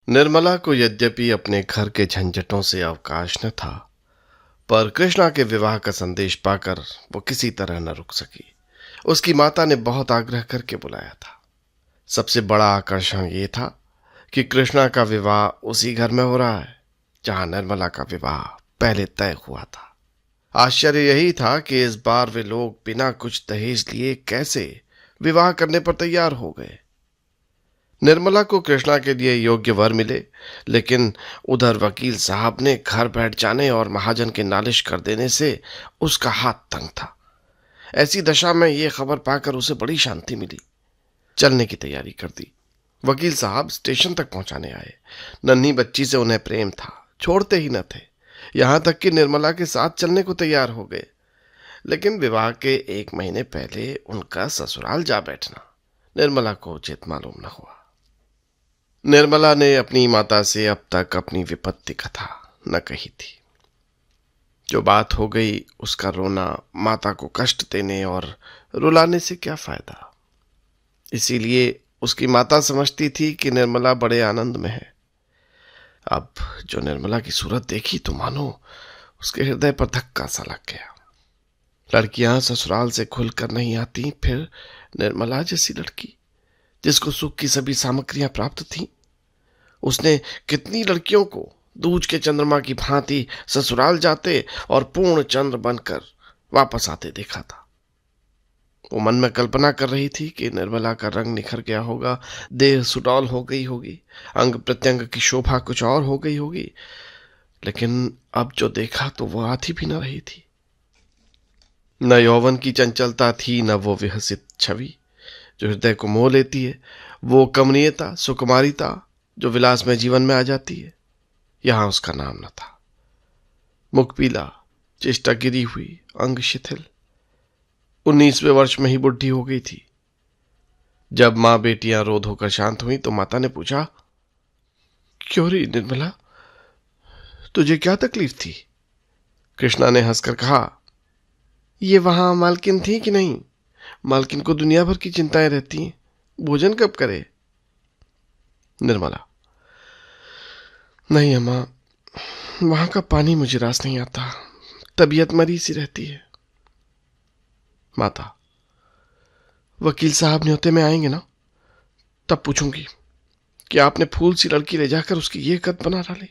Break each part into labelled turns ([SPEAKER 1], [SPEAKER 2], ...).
[SPEAKER 1] निर्मला को यद्यपि अपने घर के झंझटों से अवकाश न था, पर कृष्णा के विवाह का संदेश पाकर वो किसी तरह न रुक सकी। उसकी माता ने बहुत आग्रह करके बुलाया था। सबसे बड़ा आकर्षण ये था कि कृष्णा का विवाह उसी घर में हो रहा है जहां निर्मला का विवाह पहले तय हुआ था। आश्चर्य यही था कि इस बार वे लोग बिना कुछ दहेज लिए कैसे विवाह करने पर तैयार हो गए। निर्मला को कृष्णा के लिए योग्य वर मिले, लेकिन उधर वकील साहब ने घर बैठ जाने और महाजन के नालिश कर देने से उसका हाथ तंग था। ऐसी दशा में यह खबर पाकर उसे बड़ी शांति मिली। चलने की तैयारी कर दी। वकील साहब स्टेशन तक पहुंचाने आए। नन्ही बच्ची से उन्हें प्रेम था, छोड़ते ही न थे। यहां तक कि निर्मला के साथ चलने को तैयार हो गए। लेकिन विवाह के 1 महीने पहले उनका ससुराल जा बैठना निर्मला को उचित मालूम न हुआ। निर्मला ने अपनी माता से अब तक अपनी विपत्ति कथा न कही थी। जो बात हो गई उसका रोना माता को कष्ट देने और रुलाने से क्या फायदा। इसीलिए उसकी माता समझती थी कि निर्मला बड़े आनंद में है। अब जो निर्मला की सूरत देखी तो मानो उसके हृदय पर धक्का सा लग गया। लड़कियां ससुराल से खुलकर नहीं आती, फिर निर्मला जैसी लड़की जिसको सुख की सभी सामग्रियां प्राप्त थीं, उसने कितनी लड़कियों को दूज के चंद्रमा की भांति ससुराल जाते और पूर्ण चंद्र बनकर वापस आते देखा था। वो मन में कल्पना कर रही थी कि निर्मला का रंग निखर गया होगा, देह सुडौल हो गई होगी, अंग प्रत्यंग की शोभा कुछ और हो गई होगी। लेकिन अब जो देखा तो वो आती भी न रही थी। न यौवन की चंचलता थी, न वो विहसित छवि जो हृदय को मोह लेती है, वो कमनीयता, सुकुमारिता जो विलास में जीवन में आ जाती है। यहां उसका नाम न था। मुख पीला, चेष्टा गिरी हुई, अंग शिथिल। 19वें वर्ष में ही बुढ़ी हो गई थी। जब मां बेटियां रो धोकर शांत हुई तो माता ने पूछा, क्यों री निर्मला, तुझे क्या तकलीफ थी? कृष्णा ने हंसकर कहा, ये वहां मालकिन थी कि नहीं? मालकिन को दुनिया भर की चिंताएं रहती हैं, भोजन कब करे? निर्मला, नहीं अम्मा, वहां का पानी मुझे रास नहीं आता, तबीयत मरी सी रहती है। माता, वकील साहब न्योते में आएंगे ना, तब पूछूंगी कि आपने फूल सी लड़की ले जाकर उसकी ये कद बना डाली।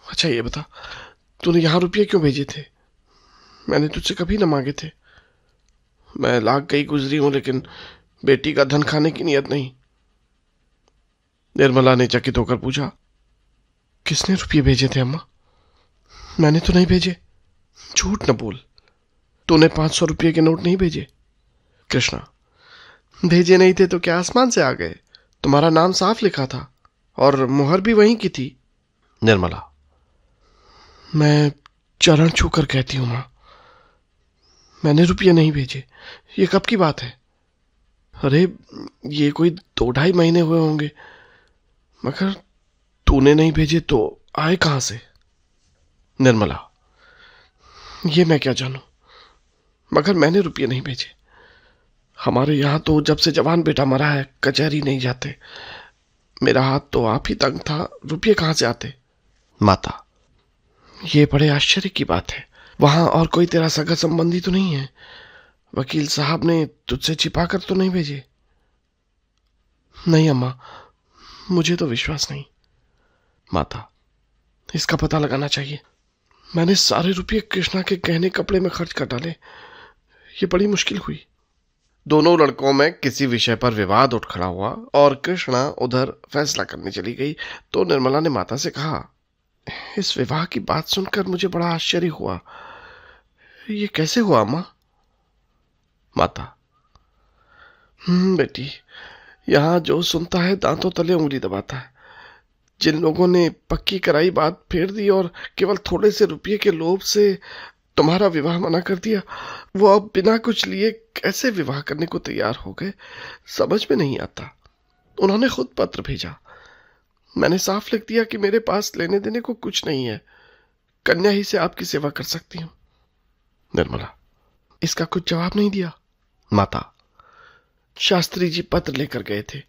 [SPEAKER 1] अच्छा ये बता, तूने यहां रुपये क्यों भेजे थे? मैंने तुझसे कभी न मांगे थे। मैं लाख गई गुजरी हूं, लेकिन बेटी का धन खाने की नियत नहीं। निर्मला ने चकित होकर पूछा, किसने रुपये भेजे थे अम्मा? मैंने तो नहीं भेजे। झूठ न बोल, तूने 500 रुपये के नोट नहीं भेजे? कृष्णा, भेजे नहीं थे तो क्या आसमान से आ गए? तुम्हारा नाम साफ लिखा था और मुहर भी वहीं की थी। निर्मला, मैं चरण छूकर कहती हूं मां, मैंने रुपये नहीं भेजे। ये कब की बात है? अरे ये कोई 2-2.5 महीने हुए होंगे। मगर तूने नहीं भेजे तो आए कहां से? निर्मला, ये मैं क्या जानूं, मगर मैंने रुपये नहीं भेजे। हमारे यहां तो जब से जवान बेटा मरा है कचहरी नहीं जाते। मेरा हाथ तो आप ही तंग था, रुपये कहां से आते? माता, ये बड़े आश्चर्य की बात है। वहां और कोई तेरा सगा संबंधी तो नहीं है? वकील साहब ने तुझसे छिपा कर तो नहीं भेजे? नहीं अम्मा, मुझे तो विश्वास नहीं। माता, इसका पता लगाना चाहिए। मैंने सारे रुपये कृष्णा के गहने कपड़े में खर्च कर डाले। ये बड़ी मुश्किल हुई। दोनों लड़कों में किसी विषय पर विवाद उठ खड़ा हुआ और कृष्णा उधर फैसला करने चली गई तो निर्मला ने माता से कहा, इस विवाह की बात सुनकर मुझे बड़ा आश्चर्य हुआ। ये कैसे हुआ अम्मा? माता, बेटी, यहां जो सुनता है दांतों तले उंगली दबाता है। जिन लोगों ने पक्की कराई बात फेर दी और केवल थोड़े से रुपये के लोभ से तुम्हारा विवाह मना कर दिया, वो अब बिना कुछ लिए कैसे विवाह करने को तैयार हो गए, समझ में नहीं आता। उन्होंने खुद पत्र भेजा। मैंने साफ लिख दिया कि मेरे पास लेने देने को कुछ नहीं है, कन्या ही से आपकी सेवा कर सकती हूं। निर्मला, इसका कुछ जवाब नहीं दिया? माता, शास्त्री जी पत्र लेकर गए थे।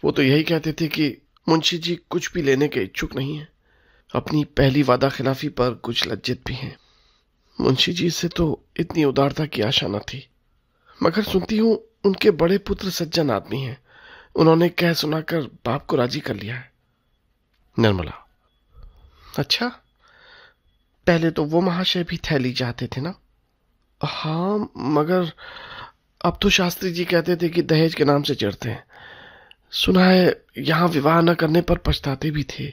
[SPEAKER 1] वो तो यही कहते थे कि मुंशी जी कुछ भी लेने के इच्छुक नहीं हैं। अपनी पहली वादा खिलाफी पर कुछ लज्जित भी हैं। मुंशी जी से तो इतनी उदारता की आशा न थी, मगर सुनती हूँ उनके बड़े पुत्र सज्जन आदमी हैं। उन्होंने कह सुनाकर बाप को राजी कर लिया है। निर्मला, अच्छा, पहले तो वो महाशय भी थैली चाहते थे ना? हाँ, मगर अब तो शास्त्री जी कहते थे कि दहेज के नाम से चिढ़ते हैं। सुना है यहाँ विवाह न करने पर पछताते भी थे।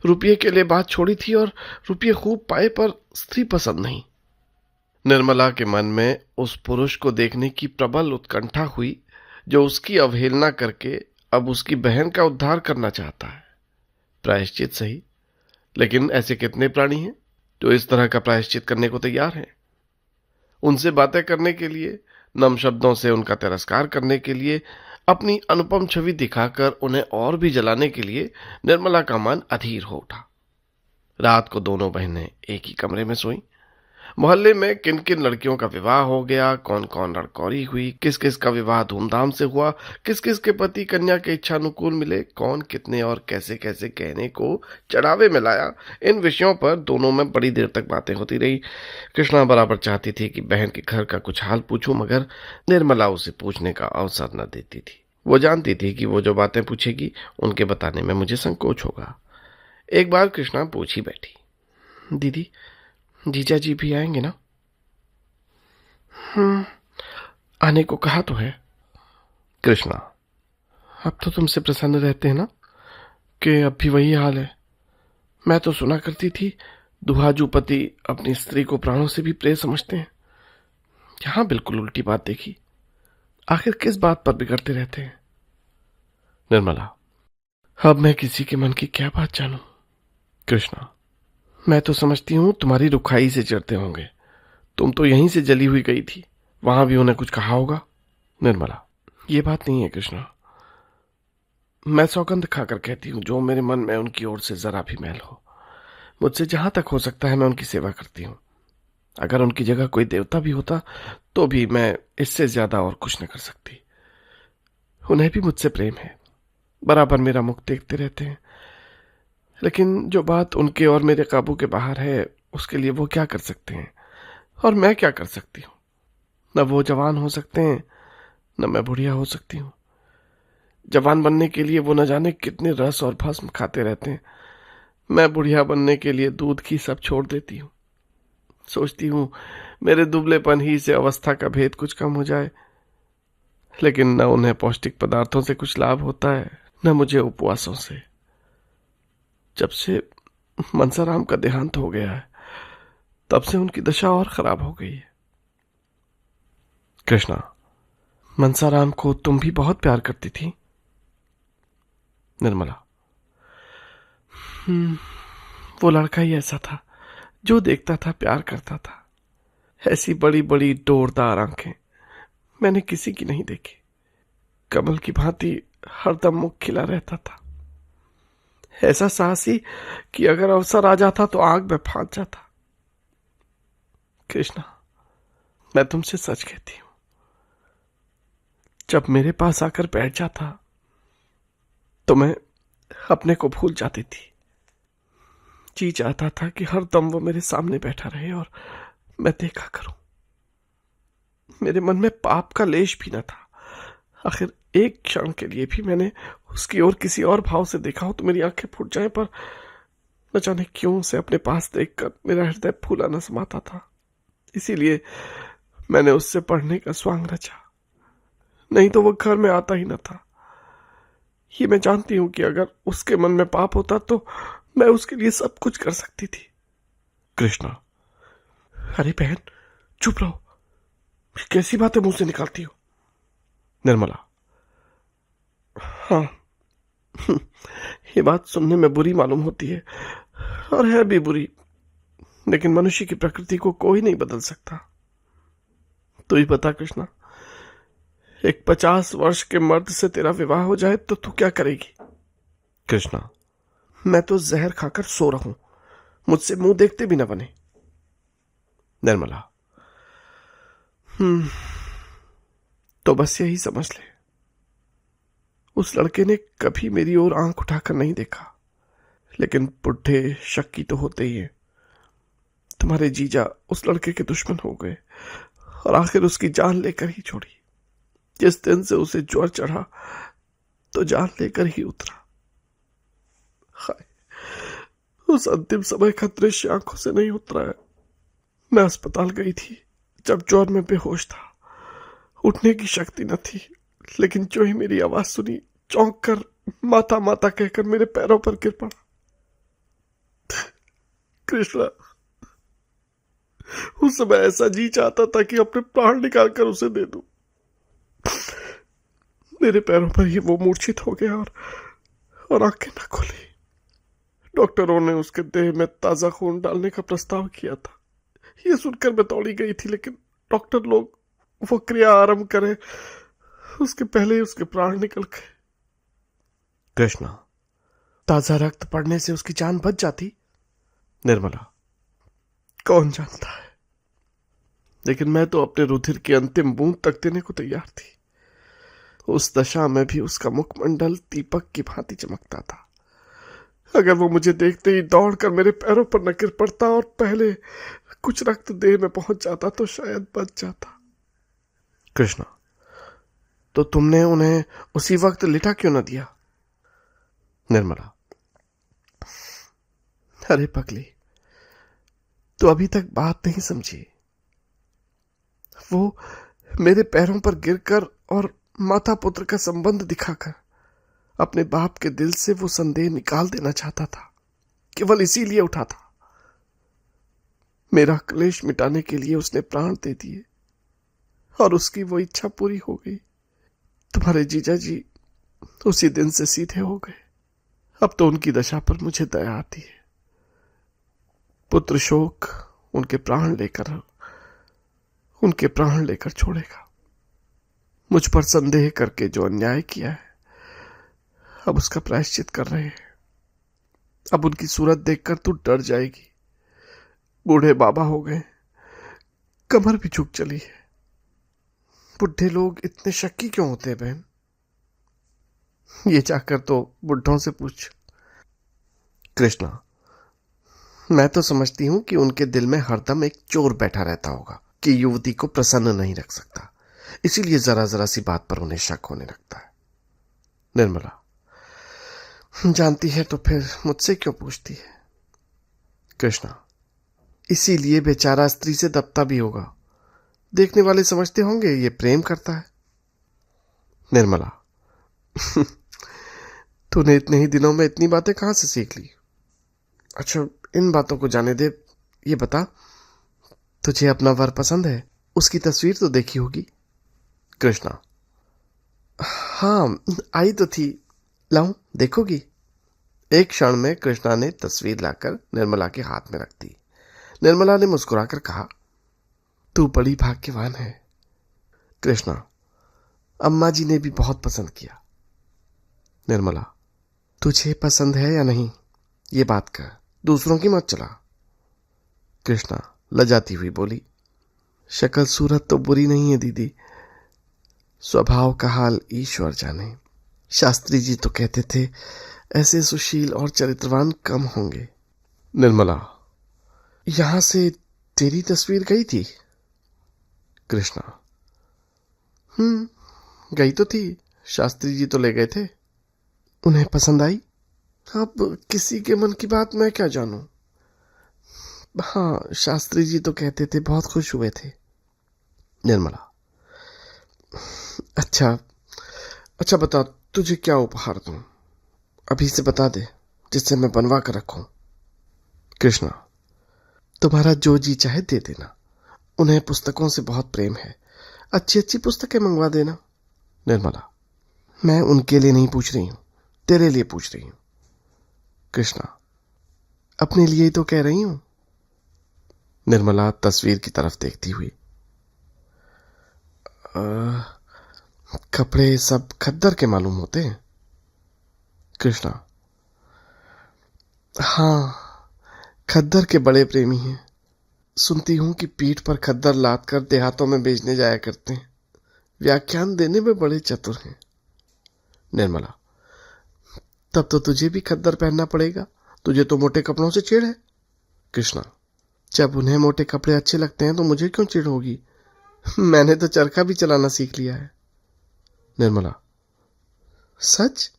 [SPEAKER 1] रुपये के लिए बात छोड़ी थी और रुपये खूब पाए पर स्त्री पसंद नहीं। निर्मला के मन में उस पुरुष को देखने की प्रबल उत्कंठा हुई जो उसकी अवहेलना करके अब उसकी बहन का उद्धार करना चाहता है। प्रायश्चित सही, लेकिन ऐसे कितने प्राणी हैं जो इस तरह का प्रायश्चित करने को तैयार हैं? उनसे बातें करने के लिए, नम शब्दों से उनका तिरस्कार करने के लिए, अपनी अनुपम छवि दिखाकर उन्हें और भी जलाने के लिए निर्मला का मन अधीर हो उठा। रात को दोनों बहनें एक ही कमरे में सोईं। मोहल्ले में किन किन लड़कियों का विवाह हो गया, कौन कौन लड़कौरी हुई, किस किस का विवाह धूमधाम से हुआ, किस किस के पति कन्या के इच्छानुकूल मिले, कौन कितने और कैसे कैसे कहने को चढ़ावे में लाया, इन विषयों पर दोनों में बड़ी देर तक बातें होती रही। कृष्णा बराबर चाहती थी कि बहन के घर का कुछ हाल पूछूं, मगर निर्मला उसे पूछने का अवसर न देती थी। वो जानती थी कि वो जो बातें पूछेगी उनके बताने में मुझे संकोच होगा। एक बार कृष्णा पूछ ही बैठी, दीदी, जीजा जी भी आएंगे ना? आने को कहा तो है। कृष्णा, अब तो तुमसे प्रसन्न रहते हैं ना कि अब भी वही हाल है? मैं तो सुना करती थी दुहाजू पति अपनी स्त्री को प्राणों से भी प्रिय समझते हैं। यहां बिल्कुल उल्टी बात देखी। आखिर किस बात पर बिगड़ते रहते हैं? निर्मला, अब मैं किसी के मन की क्या बात जानूं? कृष्णा, मैं तो समझती हूं तुम्हारी रुखाई से चिढ़ते होंगे। तुम तो यहीं से जली हुई गई थी, वहां भी उन्हें कुछ कहा होगा। निर्मला, ये बात नहीं है कृष्णा। मैं सौगंध खाकर कहती हूँ, जो मेरे मन में उनकी ओर से जरा भी मैल हो, मुझसे जहां तक हो सकता है मैं उनकी सेवा करती हूँ। अगर उनकी जगह कोई देवता भी होता तो भी मैं इससे ज्यादा और कुछ न कर सकती। उन्हें भी मुझसे प्रेम है, बराबर मेरा मुख देखते रहते हैं, लेकिन जो बात उनके और मेरे काबू के बाहर है उसके लिए वो क्या कर सकते हैं और मैं क्या कर सकती हूँ? न वो जवान हो सकते हैं, न मैं बुढ़िया हो सकती हूँ। जवान बनने के लिए वो न जाने कितने रस और भस्म खाते रहते हैं। मैं बुढ़िया बनने के लिए दूध घी सब छोड़ देती हूँ। सोचती हूँ मेरे दुबलेपन ही से अवस्था का भेद कुछ कम हो जाए, लेकिन न उन्हें पौष्टिक पदार्थों से कुछ लाभ होता है, न मुझे उपवासों से। जब से मनसाराम का देहांत हो गया है तब से उनकी दशा और खराब हो गई है। कृष्णा, मनसाराम को तुम भी बहुत प्यार करती थी? निर्मला, वो लड़का ही ऐसा था, जो देखता था प्यार करता था। ऐसी बड़ी बड़ी डोरदार आंखें मैंने किसी की नहीं देखी। कमल की भांति हरदम मुख खिला रहता था। ऐसा साहसी कि अगर अवसर आ जाता तो आग में फांस जाता। कृष्णा, मैं तुमसे सच कहती हूं, जब मेरे पास आकर बैठ जाता तो मैं अपने को भूल जाती थी। जी चाहता था कि हर दम वो मेरे सामने बैठा रहे और मैं देखा करूं। मेरे मन में पाप का लेश भी न था। आखिर एक क्षण के लिए भी मैंने उसकी ओर किसी और भाव से देखा हो तो मेरी आंखें फूट जाएं, पर न जाने क्यों उसे अपने पास देखकर मेरा हृदय फूला न समाता था। इसीलिए मैंने उससे पढ़ने का स्वांग रचा, नहीं तो वो घर में आता ही न था। ये मैं जानती हूं कि अगर उसके मन में पाप होता तो मैं उसके लिए सब कुछ कर सकती थी। कृष्णा, अरे बहन, चुप रहो, कैसी बातें मुंह से निकालती हो? निर्मला, हाँ, ये बात सुनने में बुरी मालूम होती है और है भी बुरी, लेकिन मनुष्य की प्रकृति को कोई नहीं बदल सकता। तू ही बता कृष्णा, एक 50 वर्ष के मर्द से तेरा विवाह हो जाए तो तू क्या करेगी? कृष्णा, मैं तो जहर खाकर सो रहा हूं, मुझसे मुंह देखते भी न बने। निर्मला, तो बस यही समझ ले, उस लड़के ने कभी मेरी ओर आंख उठाकर नहीं देखा, लेकिन बुढ़े शक्की तो होते ही हैं। तुम्हारे जीजा उस लड़के के दुश्मन हो गए और आखिर उसकी जान लेकर ही छोड़ी। जिस दिन से उसे ज्वर चढ़ा तो जान लेकर ही उतरा। हाय, उस अंतिम समय का दृश्य आंखों से नहीं उतरा है। मैं अस्पताल गई थी जब ज्वर में बेहोश था। उठने की शक्ति न थी, लेकिन जो ही मेरी आवाज सुनी, चौंक कर माता माता कहकर मेरे पैरों पर गिर पड़ा। कृष्णा, उस समय ऐसा जी चाहता था कि अपने प्राण निकालकर उसे दे दूं। मेरे पैरों पर ही वो मूर्छित हो गया और आंखें न खुली। डॉक्टरों ने उसके देह में ताजा खून डालने का प्रस्ताव किया था। ये सुनकर मैं दौड़ी गई थी, लेकिन डॉक्टर लोग वो क्रिया आरंभ करें उसके पहले ही उसके प्राण निकल गए। कृष्णा, ताजा रक्त पड़ने से उसकी जान बच जाती? निर्मला, कौन जानता है, लेकिन मैं तो अपने रुधिर की अंतिम बूंद तक देने को तैयार थी। उस दशा में भी उसका मुखमंडल दीपक की भांति चमकता था। अगर वो मुझे देखते ही दौड़कर मेरे पैरों पर न गिर पड़ता और पहले कुछ रक्त देह में पहुंच जाता तो शायद बच जाता। कृष्णा, तो तुमने उन्हें उसी वक्त लिटा क्यों न दिया? निर्मला, अरे पगली, तो अभी तक बात नहीं समझी। वो मेरे पैरों पर गिरकर और माता पुत्र का संबंध दिखाकर अपने बाप के दिल से वो संदेह निकाल देना चाहता था। केवल इसीलिए उठा था। मेरा क्लेश मिटाने के लिए उसने प्राण दे दिए और उसकी वो इच्छा पूरी हो गई। तुम्हारे जीजा जी उसी दिन से सीधे हो गए। अब तो उनकी दशा पर मुझे दया आती है। पुत्र शोक उनके प्राण लेकर छोड़ेगा। मुझ पर संदेह करके जो अन्याय किया है, अब उसका प्रायश्चित कर रहे हैं। अब उनकी सूरत देखकर तू डर जाएगी। बूढ़े बाबा हो गए, कमर भी झुक चली है। बुढ़े लोग इतने शक्की क्यों होते हैं बहन? ये चाहकर तो बुढ़ों से पूछ। कृष्णा, मैं तो समझती हूं कि उनके दिल में हरदम एक चोर बैठा रहता होगा कि युवती को प्रसन्न नहीं रख सकता, इसीलिए जरा जरा सी बात पर उन्हें शक होने लगता है। निर्मला, जानती है तो फिर मुझसे क्यों पूछती है? कृष्णा, इसीलिए बेचारा स्त्री से दबता भी होगा। देखने वाले समझते होंगे ये प्रेम करता है। निर्मला, तूने इतने ही दिनों में इतनी बातें कहां से सीख ली? अच्छा, इन बातों को जाने दे। ये बता, तुझे अपना वर पसंद है? उसकी तस्वीर तो देखी होगी। कृष्णा, हाँ, आई तो थी। लाऊं, देखोगी? एक क्षण में कृष्णा ने तस्वीर लाकर निर्मला के हाथ में रख दी। निर्मला ने मुस्कुराकर कहा, तू बड़ी भाग्यवान है। कृष्णा, अम्मा जी ने भी बहुत पसंद किया। निर्मला, तुझे पसंद है या नहीं ये बात कर, दूसरों की मत चला। कृष्णा लजाती हुई बोली, शक्ल सूरत तो बुरी नहीं है दीदी, स्वभाव का हाल ईश्वर जाने। शास्त्री जी तो कहते थे ऐसे सुशील और चरित्रवान कम होंगे। निर्मला, यहां से तेरी तस्वीर गई थी? कृष्णा, गई तो थी, शास्त्री जी तो ले गए थे। उन्हें पसंद आई? अब किसी के मन की बात मैं क्या जानूं। हाँ, शास्त्री जी तो कहते थे बहुत खुश हुए थे। निर्मला, अच्छा बता, तुझे क्या उपहार दूं? अभी से बता दे, जिससे मैं बनवा कर रखूं। कृष्णा, तुम्हारा जो जी चाहे दे देना। उन्हें पुस्तकों से बहुत प्रेम है, अच्छी अच्छी पुस्तकें मंगवा देना। निर्मला, मैं उनके लिए नहीं पूछ रही हूं, तेरे लिए पूछ रही हूं। कृष्णा, अपने लिए ही तो कह रही हूं। निर्मला तस्वीर की तरफ देखती हुई, कपड़े सब खद्दर के मालूम होते हैं। कृष्णा, हाँ, खद्दर के बड़े प्रेमी हैं। सुनती हूं कि पीठ पर खद्दर लाद कर देहातों में बेचने जाया करते हैं। व्याख्यान देने में बड़े चतुर हैं। निर्मला, तब तो तुझे भी खद्दर पहनना पड़ेगा, तुझे तो मोटे कपड़ों से चिढ़ है। कृष्णा, जब उन्हें मोटे कपड़े अच्छे लगते हैं तो मुझे क्यों चिढ़ होगी? मैंने तो चरखा भी चलाना सीख लिया है। निर्मला, सच?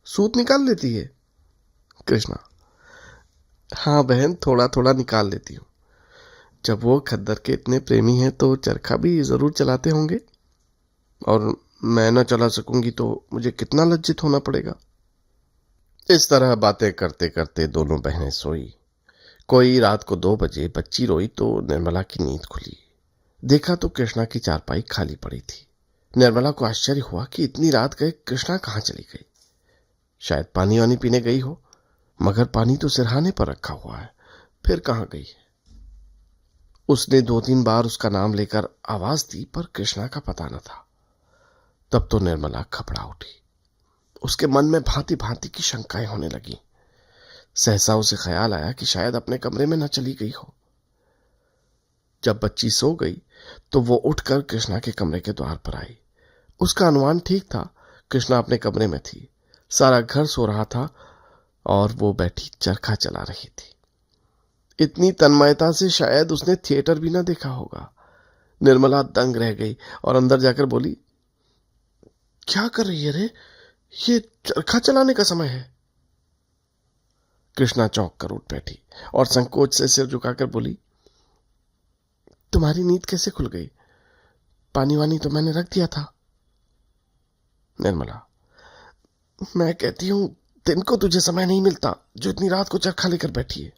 [SPEAKER 1] सूत निकाल लेती है? कृष्णा, हाँ बहन, थोड़ा थोड़ा निकाल लेती हूँ। जब वो खद्दर के इतने प्रेमी हैं तो चरखा भी जरूर चलाते होंगे, और मैं न चला सकूंगी तो मुझे कितना लज्जित होना पड़ेगा। इस तरह बातें करते करते दोनों बहनें सोई। कोई रात को 2 बजे बच्ची रोई तो निर्मला की नींद खुली। देखा तो कृष्णा की चारपाई खाली पड़ी थी। निर्मला को आश्चर्य हुआ कि इतनी रात गए कृष्णा कहाँ चली गई। शायद पानी वानी पीने गई हो, मगर पानी तो सिरहाने पर रखा हुआ है, फिर कहाँ गई है? उसने 2-3 बार उसका नाम लेकर आवाज दी पर कृष्णा का पता न था। तब तो निर्मला घबरा उठी। उसके मन में भांति भांति की शंकाएं होने लगी। सहसा उसे ख्याल आया कि शायद अपने कमरे में न चली गई हो। जब बच्ची सो गई तो वो उठकर कृष्णा के कमरे के द्वार पर आई। उसका अनुमान ठीक था, कृष्णा अपने कमरे में थी। सारा घर सो रहा था और वो बैठी चरखा चला रही थी। इतनी तन्मयता से शायद उसने थिएटर भी ना देखा होगा। निर्मला दंग रह गई और अंदर जाकर बोली, क्या कर रही है रे? ये चरखा चलाने का समय है। कृष्णा चौंक कर उठ बैठी और संकोच से सिर झुकाकर बोली, तुम्हारी नींद कैसे खुल गई? पानी वानी तो मैंने रख दिया था। निर्मला, मैं कहती हूं दिन को तुझे समय नहीं मिलता जो इतनी रात को चरखा लेकर बैठी है।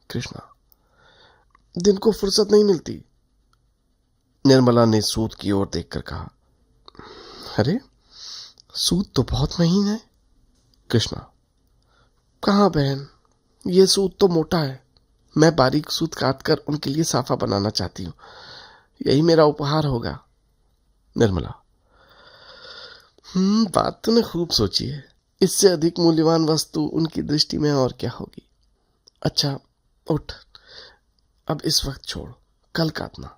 [SPEAKER 1] कृष्णा, दिन को फुर्सत नहीं मिलती। निर्मला ने सूत की ओर देखकर कहा, अरे सूत तो बहुत महीन है। कृष्णा, कहाँ बहन, ये सूत तो मोटा है। मैं बारीक सूत काटकर उनके लिए साफा बनाना चाहती हूँ, यही मेरा उपहार होगा। निर्मला, बात तूने खूब सोची है। इससे अधिक मूल्यवान वस्तु उनकी दृष्टि में और क्या होगी। अच्छा उठ, अब इस वक्त छोड़, कल काटना।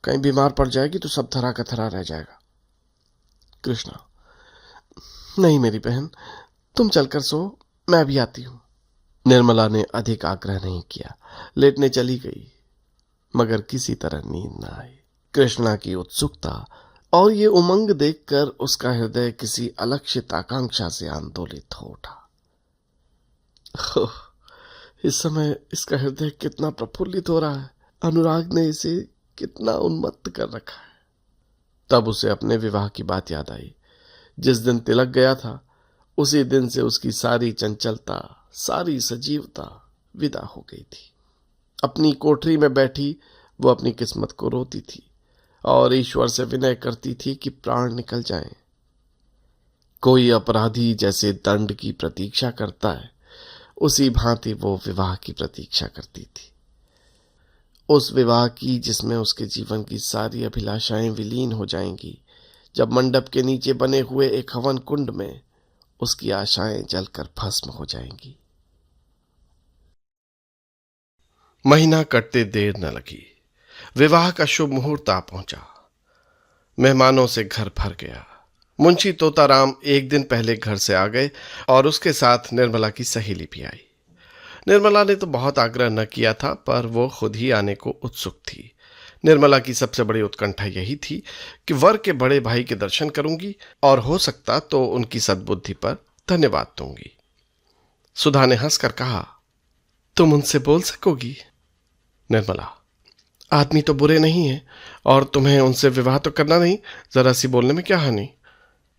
[SPEAKER 1] कहीं बीमार पड़ जाएगी तो सब धरा का धरा रह जाएगा। कृष्णा, नहीं मेरी बहन, तुम चलकर सो, मैं भी आती हूं। निर्मला ने अधिक आग्रह नहीं किया, लेटने चली गई, मगर किसी तरह नींद न आई। कृष्णा की उत्सुकता और ये उमंग देखकर उसका हृदय किसी अलक्षित आकांक्षा से आंदोलित हो उठा। इस समय इसका हृदय कितना प्रफुल्लित हो रहा है, अनुराग ने इसे कितना उन्मत्त कर रखा है। तब उसे अपने विवाह की बात याद आई। जिस दिन तिलक गया था उसी दिन से उसकी सारी चंचलता, सारी सजीवता विदा हो गई थी। अपनी कोठरी में बैठी वो अपनी किस्मत को रोती थी और ईश्वर से विनय करती थी कि प्राण निकल जाएं। कोई अपराधी जैसे दंड की प्रतीक्षा करता है, उसी भांति वो विवाह की प्रतीक्षा करती थी। उस विवाह की जिसमें उसके जीवन की सारी अभिलाषाएं विलीन हो जाएंगी, जब मंडप के नीचे बने हुए एक हवन कुंड में उसकी आशाएं जलकर भस्म हो जाएंगी। महीना कटते देर न लगी। विवाह का शुभ मुहूर्त आ पहुंचा। मेहमानों से घर भर गया। मुंशी तोताराम एक दिन पहले घर से आ गए और उसके साथ निर्मला की सहेली भी आई। निर्मला ने तो बहुत आग्रह न किया था, पर वो खुद ही आने को उत्सुक थी। निर्मला की सबसे बड़ी उत्कंठा यही थी कि वर के बड़े भाई के दर्शन करूंगी और हो सकता तो उनकी सद्बुद्धि पर धन्यवाद दूंगी। सुधा ने हंसकर कहा, तुम उनसे बोल सकोगी? निर्मला, आदमी तो बुरे नहीं है और तुम्हें उनसे विवाह तो करना नहीं, जरा सी बोलने में क्या हानि।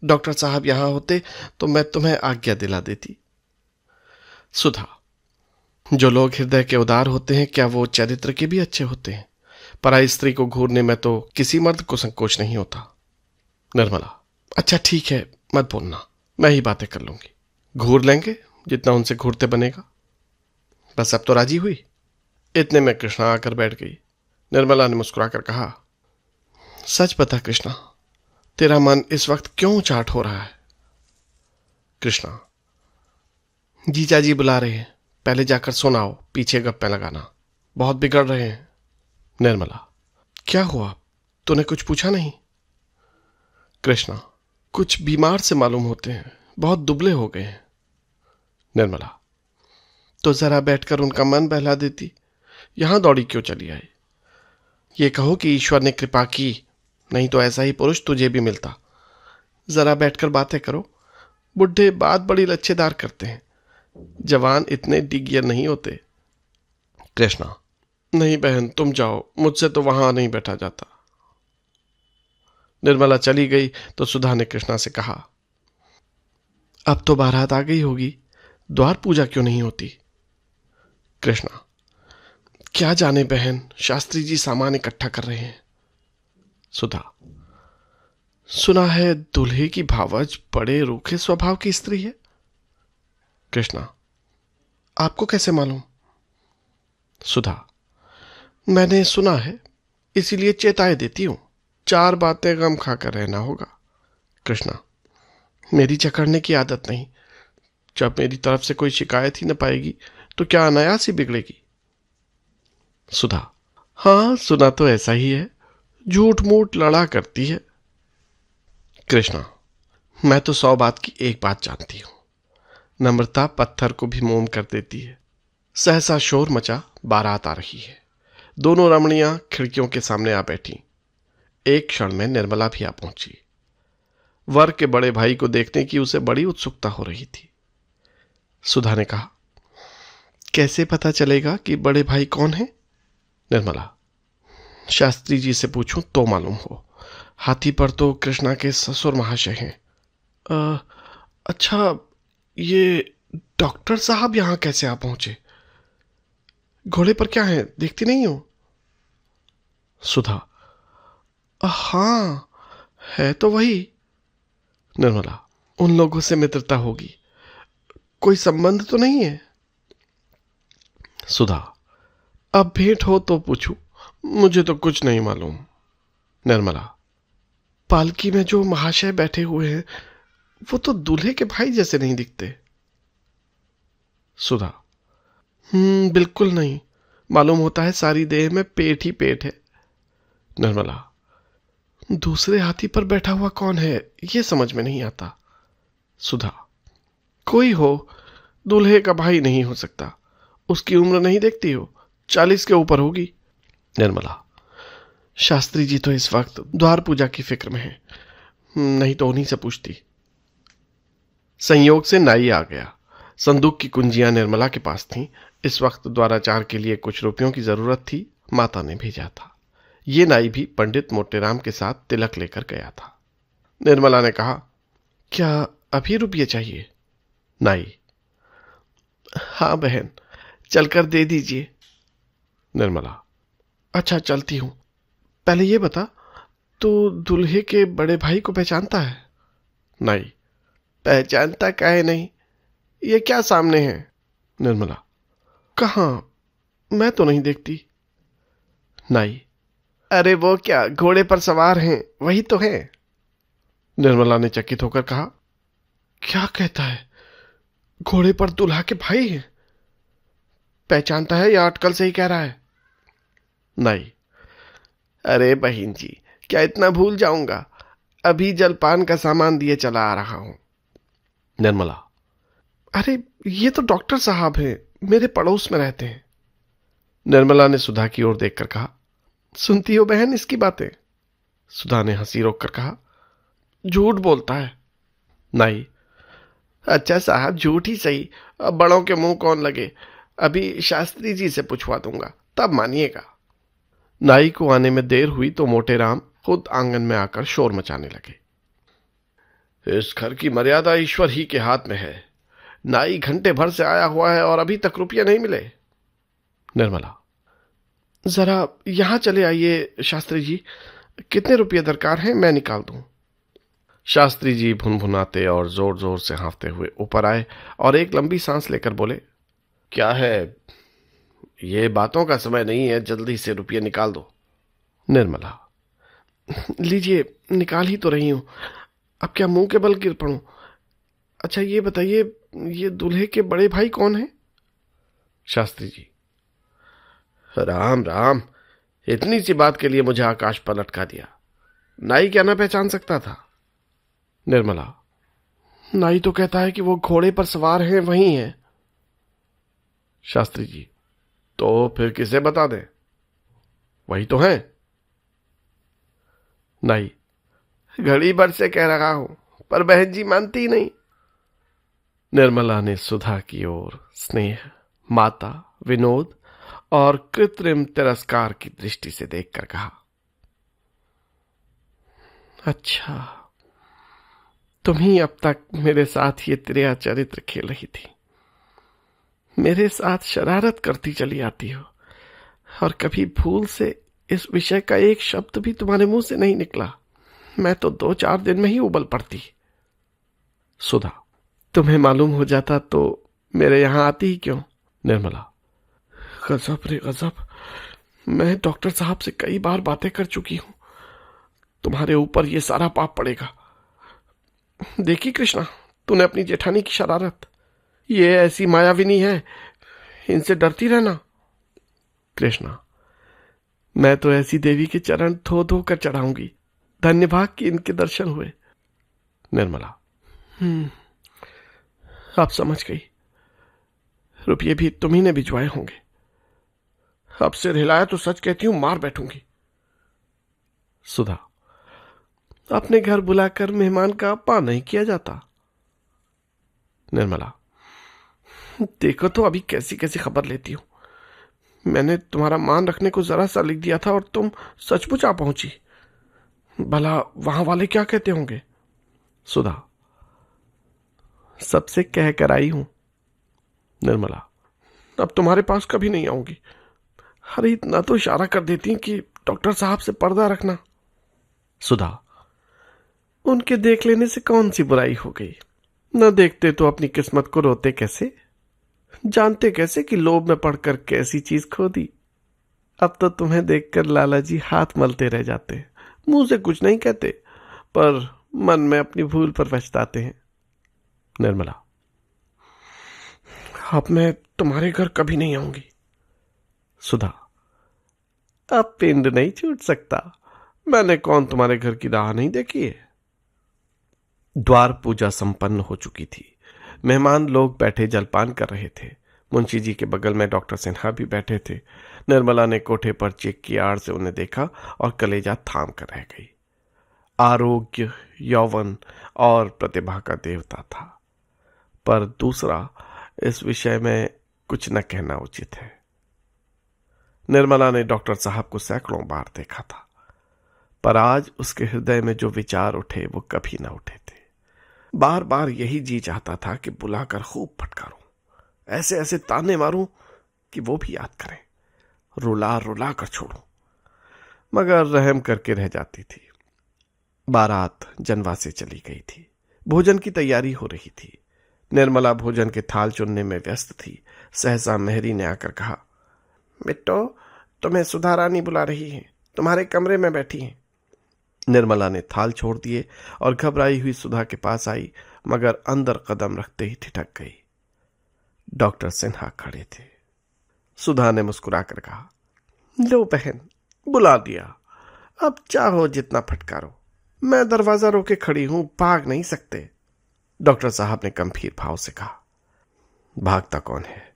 [SPEAKER 1] डॉक्टर साहब यहां होते तो मैं तुम्हें आज्ञा दिला देती। सुधा, जो लोग हृदय के उदार होते हैं क्या वो चरित्र के भी अच्छे होते हैं? पराई स्त्री को घूरने में तो किसी मर्द को संकोच नहीं होता। निर्मला, अच्छा ठीक है, मत बोलना, मैं ही बातें कर लूंगी। घूर लेंगे जितना उनसे घूरते बनेगा। बस अब तो राजी हुई। इतने में कृष्णा आकर बैठ गई। निर्मला ने मुस्कुराकर कहा, सच बता कृष्णा, तेरा मन इस वक्त क्यों चाट हो रहा है? कृष्णा, जीजा जी बुला रहे हैं, पहले जाकर सुनाओ, पीछे गप्पे लगाना, बहुत बिगड़ रहे हैं। निर्मला, क्या हुआ, तूने कुछ पूछा नहीं? कृष्णा, कुछ बीमार से मालूम होते हैं, बहुत दुबले हो गए हैं। निर्मला, तो जरा बैठकर उनका मन बहला देती, यहां दौड़ी क्यों चली आई? ये कहो कि ईश्वर ने कृपा की, नहीं तो ऐसा ही पुरुष तुझे भी मिलता। जरा बैठकर बातें करो। बुढ़े बात बड़ी लच्छेदार करते हैं, जवान इतने डिगियर नहीं होते। कृष्णा, नहीं बहन, तुम जाओ, मुझसे तो वहां नहीं बैठा जाता। निर्मला चली गई तो सुधा ने कृष्णा से कहा, अब तो बारात आ गई होगी, द्वार पूजा क्यों नहीं होती? कृष्णा, क्या जाने बहन, शास्त्री जी सामान इकट्ठा कर रहे हैं। सुधा, सुना है दूल्हे की भावज बड़े रूखे स्वभाव की स्त्री है। कृष्णा, आपको कैसे मालूम? सुधा, मैंने सुना है, इसीलिए चेताए देती हूं, 4 बातें गम खाकर रहना होगा। कृष्णा, मेरी चकड़ने की आदत नहीं, जब मेरी तरफ से कोई शिकायत ही न पाएगी तो क्या अनायास ही बिगड़ेगी। सुधा, हाँ सुना तो ऐसा ही है, झूठ मूठ लड़ा करती है। कृष्णा, मैं तो 100 बात की एक बात जानती हूं, नम्रता पत्थर को भी मोम कर देती है। सहसा शोर मचा, बारात आ रही है। दोनों रमणियां खिड़कियों के सामने आ बैठी। एक क्षण में निर्मला भी आ पहुंची। वर के बड़े भाई को देखने की उसे बड़ी उत्सुकता हो रही थी। सुधा ने कहा, कैसे पता चलेगा कि बड़े भाई कौन है? निर्मला, शास्त्री जी से पूछूं तो मालूम हो, हाथी पर तो कृष्णा के ससुर महाशय हैं। अच्छा, ये डॉक्टर साहब यहां कैसे आ पहुंचे? घोड़े पर क्या है, देखती नहीं हो? सुधा, हाँ है तो वही। निर्मला, उन लोगों से मित्रता होगी, कोई संबंध तो नहीं है? सुधा, अब भेंट हो तो पूछूं, मुझे तो कुछ नहीं मालूम। निर्मला, पालकी में जो महाशय बैठे हुए हैं वो तो दूल्हे के भाई जैसे नहीं दिखते। सुधा, बिल्कुल नहीं, मालूम होता है सारी देह में पेट ही पेट है। निर्मला, दूसरे हाथी पर बैठा हुआ कौन है, ये समझ में नहीं आता। सुधा, कोई हो, दूल्हे का भाई नहीं हो सकता, उसकी उम्र नहीं देखती हो, 40 के ऊपर होगी। निर्मला, शास्त्री जी तो इस वक्त द्वार पूजा की फिक्र में है, नहीं तो उन्हीं से पूछती। संयोग से नाई आ गया। संदूक की कुंजियां निर्मला के पास थीं। इस वक्त द्वाराचार के लिए कुछ रुपयों की जरूरत थी, माता ने भेजा था। ये नाई भी पंडित मोटेराम के साथ तिलक लेकर गया था। निर्मला ने कहा, क्या अभी रुपये चाहिए? नाई, हाँ बहन, चलकर दे दीजिए। निर्मला, अच्छा चलती हूं, पहले ये बता, तू दूल्हे के बड़े भाई को पहचानता है? नाई, पहचानता काहे नहीं, ये क्या सामने है? निर्मला, कहाँ, मैं तो नहीं देखती। नाई, अरे वो क्या घोड़े पर सवार हैं, वही तो है। निर्मला ने चकित होकर कहा, क्या कहता है, घोड़े पर दूल्हा के भाई हैं? पहचानता है या अटकल से ही कह रहा है? नाई, अरे बहन जी, क्या इतना भूल जाऊंगा, अभी जलपान का सामान दिए चला आ रहा हूं। निर्मला, अरे ये तो डॉक्टर साहब हैं, मेरे पड़ोस में रहते हैं। निर्मला ने सुधा की ओर देखकर कहा, सुनती हो बहन इसकी बातें? सुधा ने हंसी रोककर कहा, झूठ बोलता है। नाई, अच्छा साहब झूठ ही सही, अब बड़ों के मुंह कौन लगे, अभी शास्त्री जी से पूछवा दूंगा, तब मानिएगा। नाई को आने में देर हुई तो मोटेराम खुद आंगन में आकर शोर मचाने लगे। इस घर की मर्यादा ईश्वर ही के हाथ में है, नाई घंटे भर से आया हुआ है और अभी तक रुपये नहीं मिले। निर्मला, जरा यहां चले आइए शास्त्री जी, कितने रुपये दरकार हैं, मैं निकाल दूं। शास्त्री जी भुनभुनाते और जोर जोर से हाँफते हुए ऊपर आए और एक लंबी सांस लेकर बोले, क्या है, ये बातों का समय नहीं है, जल्दी से रुपये निकाल दो। निर्मला, लीजिए निकाल ही तो रही हूं, अब क्या मुंह के बल गिर पड़ूं? अच्छा ये बताइए, ये दूल्हे के बड़े भाई कौन है? शास्त्री जी, राम राम, इतनी सी बात के लिए मुझे आकाश पर लटका दिया, नाई क्या ना पहचान सकता था? निर्मला, नाई तो कहता है कि वो घोड़े पर सवार है, वही है। शास्त्री जी, तो फिर किसे बता दे, वही तो है। नाई, घड़ी भर से कह रहा हूं, पर बहन जी मानती नहीं। निर्मला ने सुधा की ओर स्नेह, माता, विनोद और कृत्रिम तिरस्कार की दृष्टि से देखकर कहा, अच्छा, तुम ही अब तक मेरे साथ ये त्रिया चरित्र खेल रही थी। मेरे साथ शरारत करती चली आती हो, और कभी भूल से इस विषय का एक शब्द भी तुम्हारे मुंह से नहीं निकला। मैं तो 2-4 दिन में ही उबल पड़ती। सुधा, तुम्हें मालूम हो जाता तो मेरे यहां आती ही क्यों? निर्मला, गजब रे गजब, मैं डॉक्टर साहब से कई बार बातें कर चुकी हूं। तुम्हारे ऊपर ये सारा पाप पड़ेगा। देखी कृष्णा, तूने अपनी जेठानी की शरारत। ये ऐसी मायाविनी है, इनसे डरती रहना। कृष्णा, मैं तो ऐसी देवी के चरण धो धो कर चढ़ाऊंगी। धन्यभाग कि इनके दर्शन हुए। निर्मला, आप समझ गई। रुपये भी तुम्ही ने भिजवाए होंगे। अब सिर हिलाया तो सच कहती हूं, मार बैठूंगी। सुधा, अपने घर बुलाकर मेहमान का अपमान नहीं किया जाता। निर्मला, देखो तो अभी कैसी कैसी खबर लेती हो। मैंने तुम्हारा मान रखने को जरा सा लिख दिया था और तुम सचमुच आ पहुंची। भला वहां वाले क्या कहते होंगे? सुधा, सबसे कह कर आई हूं। निर्मला, अब तुम्हारे पास कभी नहीं आऊंगी। अरे इतना तो इशारा कर देती कि डॉक्टर साहब से पर्दा रखना। सुधा, उनके देख लेने से कौन सी बुराई हो गई? न देखते तो अपनी किस्मत को रोते कैसे? जानते कैसे कि लोभ में पड़कर कैसी चीज खो दी? अब तो तुम्हें देखकर लाला जी हाथ मलते रह जाते, मुंह से कुछ नहीं कहते, पर मन में अपनी भूल पर पछताते हैं। निर्मला, अब मैं तुम्हारे घर कभी नहीं आऊंगी। सुधा, अब पिंड नहीं छूट सकता। मैंने कौन तुम्हारे घर की राह नहीं देखी है। द्वार पूजा संपन्न हो चुकी थी। मेहमान लोग बैठे जलपान कर रहे थे। मुंशी जी के बगल में डॉक्टर सिन्हा भी बैठे थे। निर्मला ने कोठे पर चेक की आड़ से उन्हें देखा और कलेजा थाम कर रह गई। आरोग्य, यौवन और प्रतिभा का देवता था, पर दूसरा इस विषय में कुछ न कहना उचित है। निर्मला ने डॉक्टर साहब को सैकड़ों बार देखा था, पर आज उसके हृदय में जो विचार उठे वो कभी न उठे थे। बार बार यही जी चाहता था कि बुलाकर खूब फटकारूं, ऐसे ऐसे ताने मारूं कि वो भी याद करें, रुला रुला कर छोड़ूं, मगर रहम करके रह जाती थी। बारात जनवा से चली गई थी। भोजन की तैयारी हो रही थी। निर्मला भोजन के थाल चुनने में व्यस्त थी। सहसा मेहरी ने आकर कहा, बिट्टो, तुम्हें सुधा रानी बुला रही है, तुम्हारे कमरे में बैठी है। निर्मला ने थाल छोड़ दिए और घबराई हुई सुधा के पास आई, मगर अंदर कदम रखते ही ठिठक गई। डॉक्टर सिन्हा खड़े थे। सुधा ने मुस्कुराकर कहा, लो बहन, बुला दिया। अब चाहो जितना फटकारो, मैं दरवाजा रोके खड़ी हूं, भाग नहीं सकते। डॉक्टर साहब ने गंभीर भाव से कहा, भागता कौन है,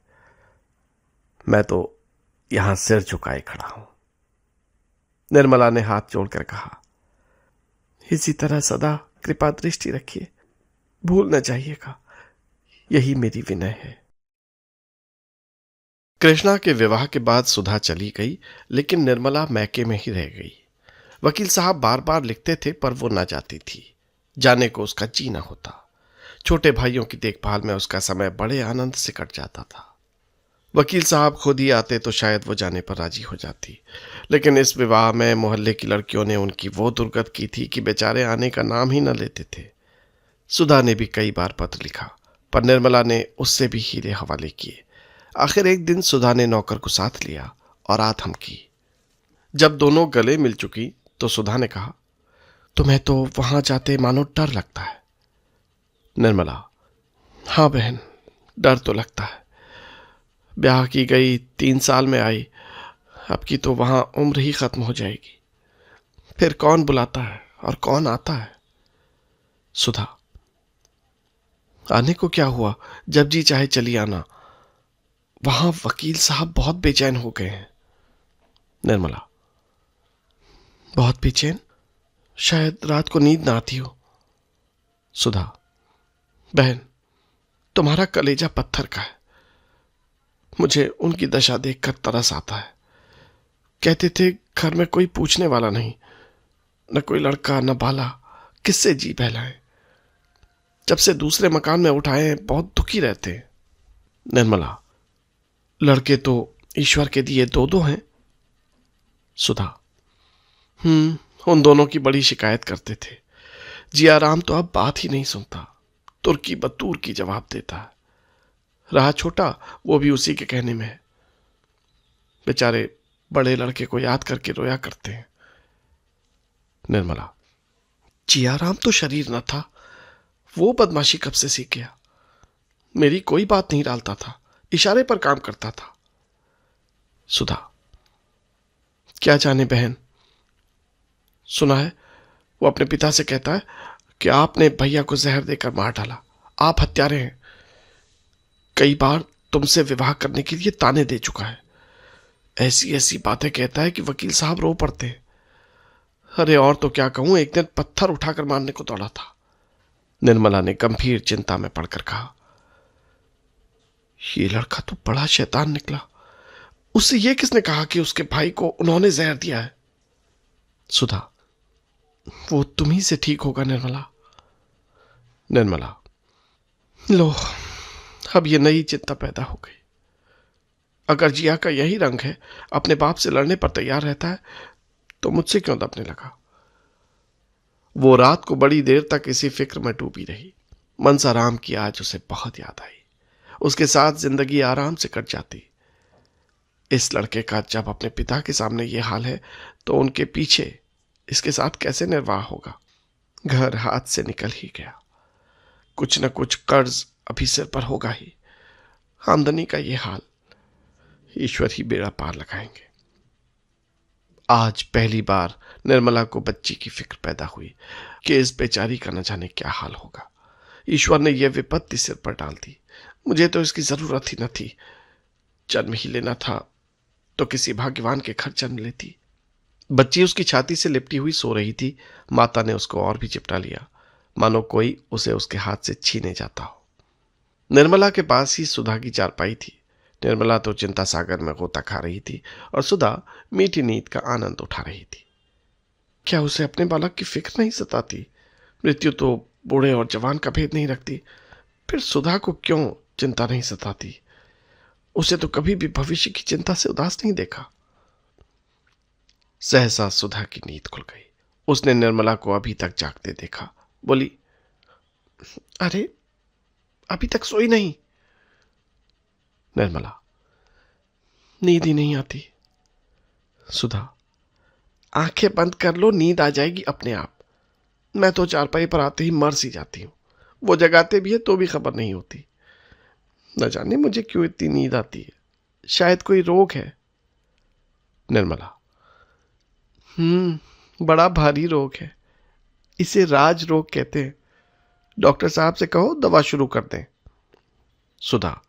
[SPEAKER 1] मैं तो यहां सिर झुकाए खड़ा हूं। निर्मला ने हाथ जोड़कर कहा, इसी तरह सदा कृपा दृष्टि रखिए, भूल न जाइएगा, यही मेरी विनय है। कृष्णा के विवाह के बाद सुधा चली गई, लेकिन निर्मला मैके में ही रह गई। वकील साहब बार बार लिखते थे, पर वो न जाती थी। जाने को उसका जी न होता। छोटे भाइयों की देखभाल में उसका समय बड़े आनंद से कट जाता था। वकील साहब खुद ही आते तो शायद वो जाने पर राजी हो जाती, लेकिन इस विवाह में मोहल्ले की लड़कियों ने उनकी वो दुर्गत की थी कि बेचारे आने का नाम ही न लेते थे। सुधा ने भी कई बार पत्र लिखा, पर निर्मला ने उससे भी हीरे हवाले किए। आखिर एक दिन सुधा ने नौकर को साथ लिया और आथम की। जब दोनों गले मिल चुकी तो सुधा ने कहा, तुम्हें तो वहां जाते मानो डर लगता है। निर्मला, हाँ बहन, डर तो लगता है। ब्याह की गई 3 साल में आई, अब की तो वहां उम्र ही खत्म हो जाएगी। फिर कौन बुलाता है और कौन आता है। सुधा, आने को क्या हुआ, जब जी चाहे चली आना। वहां वकील साहब बहुत बेचैन हो गए हैं। निर्मला, बहुत बेचैन? शायद रात को नींद ना आती हो। सुधा, बहन, तुम्हारा कलेजा पत्थर का है। मुझे उनकी दशा देखकर तरस आता है। कहते थे घर में कोई पूछने वाला नहीं, न कोई लड़का न बाला, किससे जी बहलाएं। जब से दूसरे मकान में उठाए हैं, बहुत दुखी रहते हैं। निर्मला, लड़के तो ईश्वर के दिए दो दो हैं। सुधा, उन दोनों की बड़ी शिकायत करते थे। जियाराम तो अब बात ही नहीं सुनता, तुर्की बतूर की जवाब देता है। रहा छोटा, वो भी उसी के कहने में है। बेचारे बड़े लड़के को याद करके रोया करते हैं। निर्मला, जियाराम तो शरीर न था, वो बदमाशी कब से सीख गया। मेरी कोई बात नहीं डालता था, इशारे पर काम करता था। सुधा, क्या जाने बहन, सुना है वो अपने पिता से कहता है कि आपने भैया को जहर देकर मार डाला, आप हत्यारे हैं। कई बार तुमसे विवाह करने के लिए ताने दे चुका है। ऐसी ऐसी बातें कहता है कि वकील साहब रो पड़ते हैं। अरे और तो क्या कहूं, एक दिन पत्थर उठाकर मारने को दौड़ा था। निर्मला ने गंभीर चिंता में पड़कर कहा, ये लड़का तो बड़ा शैतान निकला। उससे ये किसने कहा कि उसके भाई को उन्होंने जहर दिया है। सुधा, वो तुम्ही से ठीक होगा निर्मला। निर्मला, लो, अब ये नई चिंता पैदा हो गई। अगर जिया का यही रंग है, अपने बाप से लड़ने पर तैयार रहता है, तो मुझसे क्यों दबने लगा। वो रात को बड़ी देर तक इसी फिक्र में डूबी रही। मनसाराम की आज उसे बहुत याद आई। उसके साथ जिंदगी आराम से कट जाती। इस लड़के का जब अपने पिता के सामने ये हाल है, तो उनके पीछे इसके साथ कैसे निर्वाह होगा। घर हाथ से निकल ही गया। कुछ न कुछ कर्ज अभी सिर पर होगा ही। आमदनी का ये हाल, ईश्वर ही बेड़ा पार लगाएंगे। आज पहली बार निर्मला को बच्ची की फिक्र पैदा हुई कि इस बेचारी का न जाने क्या हाल होगा। ईश्वर ने यह विपत्ति सिर पर डाल दी। मुझे तो इसकी जरूरत ही न थी। जन्म ही लेना था तो किसी भाग्यवान के घर जन्म लेती। बच्ची उसकी छाती से लिपटी हुई सो रही थी। माता ने उसको और भी चिपटा लिया, मानो कोई उसे उसके हाथ से छीने जाता हो। निर्मला के पास ही सुधा की चारपाई थी। निर्मला तो चिंता सागर में गोता खा रही थी और सुधा मीठी नींद का आनंद उठा रही थी। क्या उसे अपने बालक की फिक्र नहीं सताती? मृत्यु तो बूढ़े और जवान का भेद नहीं रखती। फिर सुधा को क्यों चिंता नहीं सताती? उसे तो कभी भी भविष्य की चिंता से उदास नहीं देखा। सहसा सुधा की नींद खुल गई। उसने निर्मला को अभी तक जागते देखा। बोली, अरे अभी तक सोई नहीं? निर्मला, नींद ही नहीं आती। सुधा, आंखें बंद कर लो, नींद आ जाएगी अपने आप। मैं तो चारपाई पर आते ही मर सी जाती हूं। वो जगाते भी है तो भी खबर नहीं होती। न जाने मुझे क्यों इतनी नींद आती है। शायद कोई रोग है। निर्मला, बड़ा भारी रोग है। इसे राज रोग कहते हैं। डॉक्टर साहब से कहो दवा शुरू कर दें। सुधा,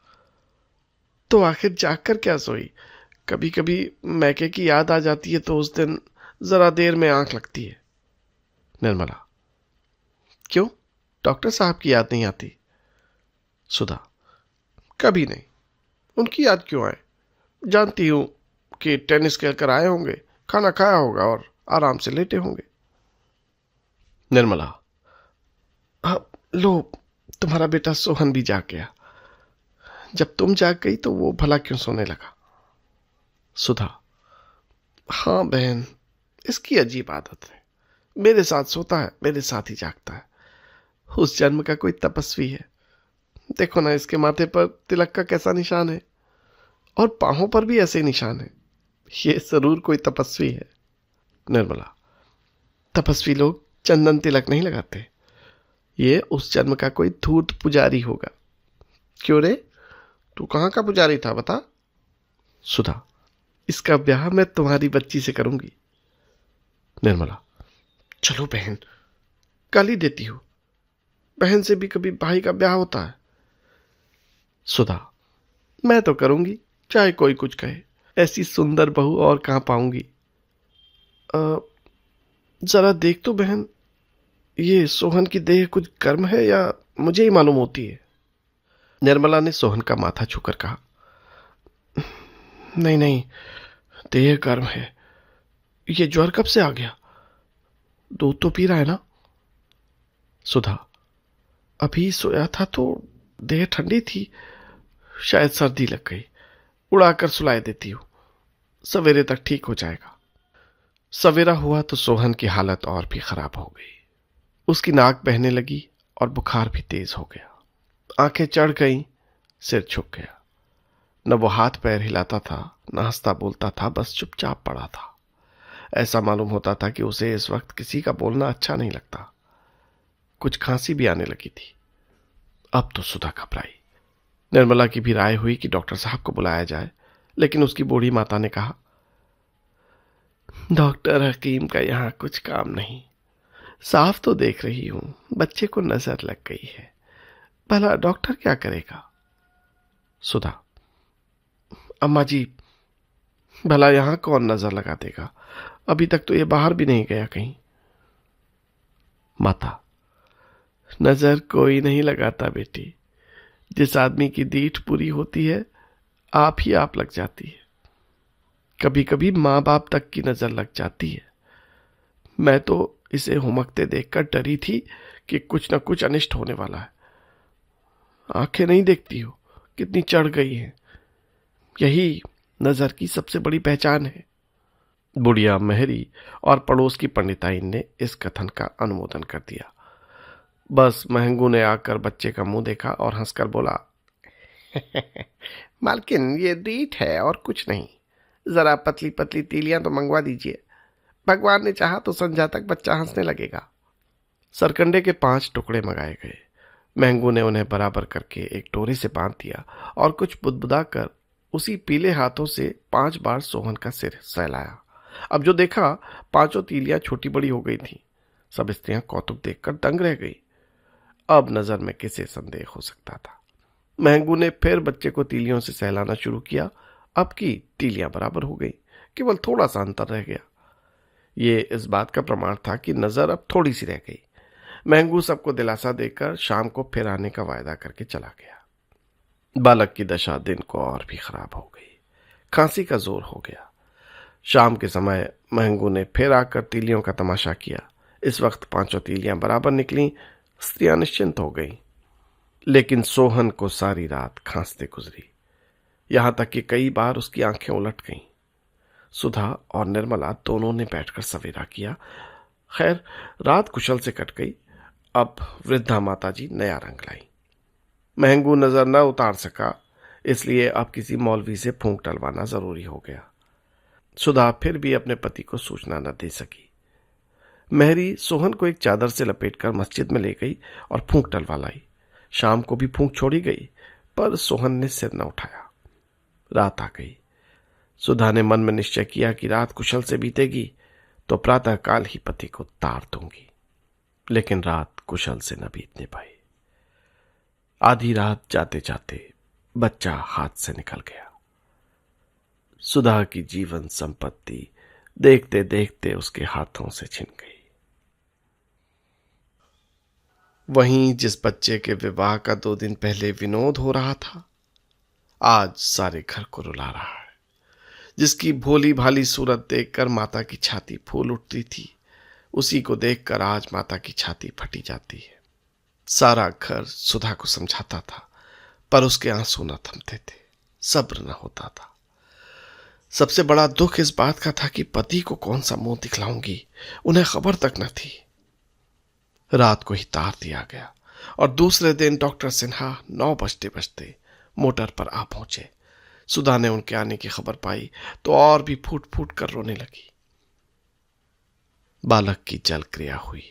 [SPEAKER 1] तो आखिर जागकर क्या सोई? कभी कभी मैके की याद आ जाती है तो उस दिन जरा देर में आंख लगती है। निर्मला, क्यों, डॉक्टर साहब की याद नहीं आती? सुधा, कभी नहीं। उनकी याद क्यों आए? जानती हूं कि टेनिस खेलकर आए होंगे, खाना खाया होगा और आराम से लेटे होंगे। निर्मला, हाँ, लो, तुम्हारा बेटा सोहन भी जाग गया। जब तुम जाग गई तो वो भला क्यों सोने लगा? सुधा, हाँ बहन, इसकी अजीब आदत है। मेरे साथ सोता है, मेरे साथ ही जागता है। उस जन्म का कोई तपस्वी है। देखो ना, इसके माथे पर तिलक का कैसा निशान है, और पांवों पर भी ऐसे निशान है। ये जरूर कोई तपस्वी है। निर्मला, तपस्वी लोग चंदन तिलक नहीं लगाते। ये उस जन्म का कोई धूर्त पुजारी होगा। क्यों रे, तू कहां का पुजारी था बता? सुधा, इसका ब्याह मैं तुम्हारी बच्ची से करूंगी। निर्मला, चलो बहन, गाली देती हूं। बहन से भी कभी भाई का ब्याह होता है? सुधा, मैं तो करूंगी, चाहे कोई कुछ कहे। ऐसी सुंदर बहू और कहां पाऊंगी? अ, जरा देख तो बहन, ये सोहन की देह कुछ गर्म है या मुझे ही मालूम होती है? निर्मला ने सोहन का माथा छूकर कहा, नहीं नहीं, देह गर्म है। ये ज्वर कब से आ गया? दूध तो पी रहा है ना? सुधा, अभी सोया था तो देह ठंडी थी, शायद सर्दी लग गई। उड़ाकर सुलाए देती हूं, सवेरे तक ठीक हो जाएगा। सवेरा हुआ तो सोहन की हालत और भी खराब हो गई। उसकी नाक बहने लगी और बुखार भी तेज हो गया। आंखें चढ़ गईं, सिर झुक गया। न वो हाथ पैर हिलाता था, न हंसता बोलता था, बस चुपचाप पड़ा था। ऐसा मालूम होता था कि उसे इस वक्त किसी का बोलना अच्छा नहीं लगता। कुछ खांसी भी आने लगी थी। अब तो सुधा घबराई। निर्मला की भी राय हुई कि डॉक्टर साहब को बुलाया जाए, लेकिन उसकी बूढ़ी माता ने कहा, डॉक्टर हकीम का यहां कुछ काम नहीं। साफ तो देख रही हूं, बच्चे को नजर लग गई है। भला डॉक्टर क्या करेगा? सुधा, अम्मा जी, भला यहां कौन नजर लगा देगा? अभी तक तो ये बाहर भी नहीं गया कहीं। माता, नजर कोई नहीं लगाता बेटी। जिस आदमी की दीठ पूरी होती है, आप ही आप लग जाती है। कभी कभी मां बाप तक की नजर लग जाती है। मैं तो इसे हुमकते देखकर डरी थी कि कुछ न कुछ अनिष्ट होने वाला है। आंखें नहीं देखती हो कितनी चढ़ गई हैं। यही नजर की सबसे बड़ी पहचान है। बुढ़िया मेहरी और पड़ोस की पंडिताइन ने इस कथन का अनुमोदन कर दिया। बस महंगू ने आकर बच्चे का मुंह देखा और हंसकर बोला, मालकिन, ये दीठ है और कुछ नहीं। जरा पतली पतली तीलियां तो मंगवा दीजिए। भगवान ने चाहा तो संध्या तक बच्चा हंसने लगेगा। सरकंडे के 5 टुकड़े मंगाए गए। महंगू ने उन्हें बराबर करके एक डोरी से बांध दिया और कुछ बुदबुदा कर उसी पीले हाथों से 5 बार सोहन का सिर सहलाया। अब जो देखा, 5 तीलियां छोटी बड़ी हो गई थीं। सब स्त्रियां कौतुक देखकर दंग रह गई। अब नजर में किसे संदेह हो सकता था। महंगू ने फिर बच्चे को तीलियों से सहलाना शुरू किया। अब की तीलियां बराबर हो गई, केवल थोड़ा सा अंतर रह गया। ये इस बात का प्रमाण था कि नजर अब थोड़ी सी रह गई। महंगू सबको दिलासा देकर शाम को फिर आने का वायदा करके चला गया। बालक की दशा दिन को और भी खराब हो गई। खांसी का जोर हो गया। शाम के समय महंगू ने फिर आकर तीलियों का तमाशा किया। इस वक्त 5 तीलियां बराबर निकली। स्त्रियां निश्चिंत हो गईं। लेकिन सोहन को सारी रात खांसते गुजरी। यहां तक कि कई बार उसकी आंखें उलट गईं। सुधा और निर्मला दोनों ने बैठकर सवेरा किया। खैर, रात कुशल से कट गई। अब वृद्धा माताजी नया रंग लाई। महंगू नजर न उतार सका, इसलिए अब किसी मौलवी से फूंक टलवाना जरूरी हो गया। सुधा फिर भी अपने पति को सूचना न दे सकी। मेहरी सोहन को एक चादर से लपेटकर मस्जिद में ले गई और फूंक टलवा लाई। शाम को भी फूंक छोड़ी गई, पर सोहन ने सिर न उठाया। रात आ गई। सुधा ने मन में निश्चय किया कि रात कुशल से बीतेगी तो प्रातःकाल ही पति को तार दूंगी। लेकिन रात कुशल से न बीतने पाई। आधी रात जाते जाते बच्चा हाथ से निकल गया। सुधा की जीवन संपत्ति देखते देखते उसके हाथों से छिन गई। वहीं जिस बच्चे के विवाह का 2 दिन पहले विनोद हो रहा था, आज सारे घर को रुला रहा है। जिसकी भोली भाली सूरत देखकर माता की छाती फूल उठती थी, उसी को देखकर आज माता की छाती फटी जाती है। सारा घर सुधा को समझाता था, पर उसके आंसू न थमते थे, सब्र न होता था। सबसे बड़ा दुख इस बात का था कि पति को कौन सा मुंह दिखलाऊंगी, उन्हें खबर तक न थी। रात को ही तार दिया गया और दूसरे दिन डॉक्टर सिन्हा 9 बजते बजते मोटर पर आ पहुंचे। सुधा ने उनके आने की खबर पाई तो और भी फूट फूट कर रोने लगी। बालक की जल क्रिया हुई।